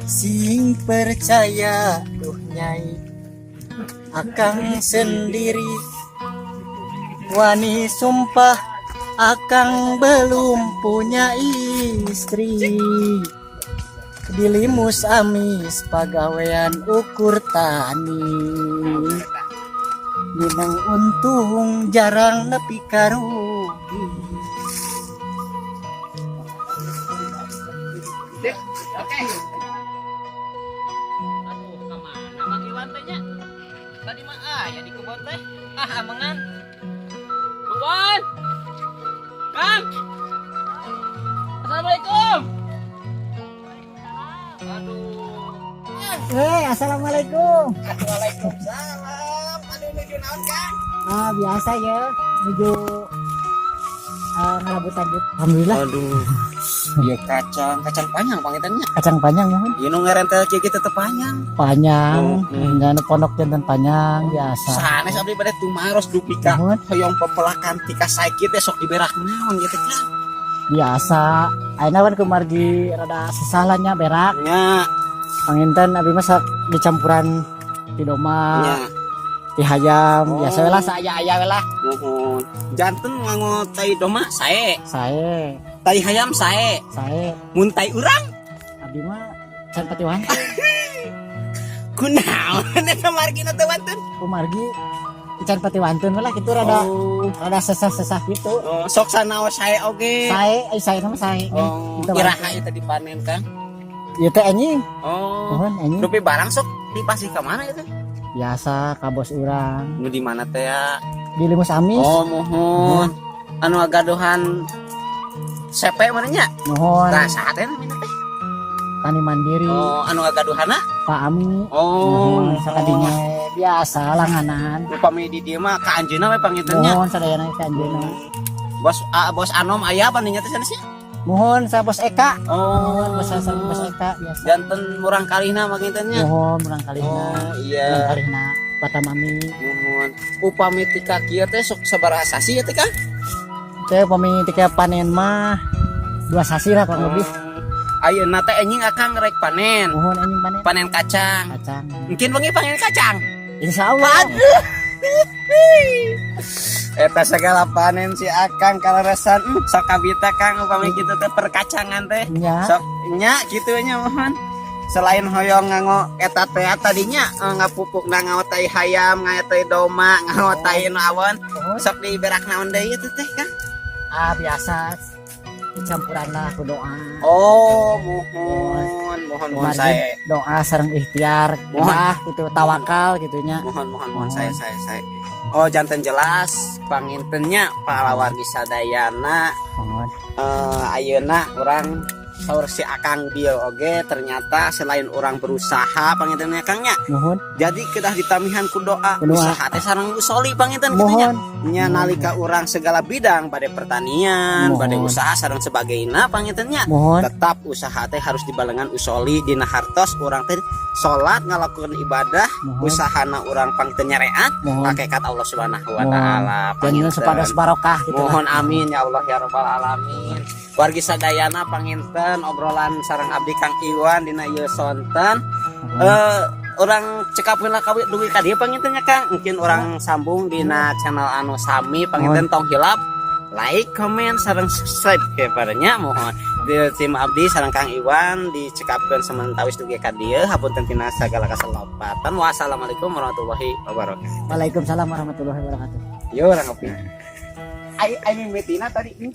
Sing percaya duh nyai akang sendiri wani sumpah akang belum punya istri dilimus amis pagawean ukur tani minang untung jarang nepi karugi. Oke. Aduh, kemana Mang Iwan tehnya? Tadi mah ya di kebun teh. Amangan. Bun. Kang. Assalamualaikum. Aduh. Assalamualaikum. Waalaikumsalam. Aduh menuju naon, Kang? Biasa ya menuju ngelabutan gitu. Alhamdulillah. Aduh. Iya kacang panjang pangitannya. Kacang panjang mohon. Ieu nu ngarentel kieu kitu teh panjang. Panjang, jangan pondok jantan panjang biasa. Sanes abdi bade tumaros dupika. Mohon. Hoyong pepelakan tika saiki teh sok diberak naon gitu kan. Biasa. Ayeuna kan kumargi rada sesalahnya berak. Nya, Panginten abi masak dicampuran di doma, nya. di hayam. Oh. Biasa lah saya lah. Mohon. Janten nganggo tai doma sae, Saya, tai hayam sae, mun tai urang abi mah can patiwan. kunaon eta margina teh wantun. Kumargi can patiwantun lah gitu rada rada sesah-sesah gitu. Oh, sok sanaos sae oge. Saya nama saya. Oh, Gitu, iraha ieu teh dipanen Kang. Ieu teh anjing. Oh. Mohon anjing. Dupi barang sok dipasih ka mana itu? Biasa ka bos urang. Nu di mana teh ya? Di Limus Amis. Oh, mohon. Anu agaduhan CP mana nya? Mohon. Tah saha teh namina teh? Tani mandiri. Oh, anu agaduhanna? Pak Ami. Oh, Sakadinya biasa langanan. upami di dieu mah ka anjeunna we pangitunnya. Mohon sadayana ka anjeunna. Bos Anom aya bandingnya teh sanes nya? Mohon saya bos Eka. Oh, Bos Eka biasa. janten murang kalihna pangitunnya. Mohon urang kalihna. Oh, Urang iya. kalihna Batam Ami. Mohon. Upami tika kieu teh sok sabaraha sasi ya teh Kang? Teh pami tika panen mah 2 sasi lah kurang lebih. Ayeuna teh enjing akang rek panen. Mohon anjing panen Panen kacang. kacang. Mungkin bengi panen kacang. Insyaallah. Eta segala panen si akang kalaresan sok kabita Kang upami kitu teh perkacangan teh. Ya. Sok nya kitu nya mohon. Selain hoyong nganggo eta teh tadinya ngapupuk nganggo tai hayam, nganggo tai doma, nganggo tai naon. Sok diberak naon deui teh teh Kang? Biasa campuran lah ku doa. Oh, mohon saya. Doa sareng ikhtiar, Mohon. gitu tawakal gitunya. Mohon saya. Oh, janten jelas pangintennya pahlawargi sadayana Mohon. ayeuna urang saur si akang dia oge ternyata selain orang berusaha pangintennya Kangnya. Mohon. Jadi kedah ditamihan ku doa Ku doa. usaha teh sareng usoli panginten kitu nya. Mohon. Nya nalika urang segala bidang bade pertanian, Mohon. bade usaha sareng sebagainya pangintennya. Mohon. Tetap usaha teh harus dibalengan usoli dina hartos urang teh salat ngalakukeun ibadah Mohon. usahana urang pangteu nyareat Mohon. hakikat Allah Subhanahu wa Mohon. taala. Jangan sepadas barokah gitu lah. Mohon amin ya Allah ya rabbal alamin. Wargi sadayana panginten obrolan sareng abdi Kang Iwan dina ieu sonten. Orang cekapkeun lah kawi dugi ka dieu panginten nya Kang. Mungkin orang sambung dina channel anu sami panginten tong hilap. Like, comment, sareng subscribe kepadanya mohon. Di tim abdi sareng Kang Iwan dicekapkeun sementawis dugi ka dieu hapunten tina sagala kasalopatan. Wassalamualaikum warahmatullahi wabarakatuh. Waalaikumsalam warahmatullahi wabarakatuh. Yo orang ngopi. Ai mimitina tadi ini.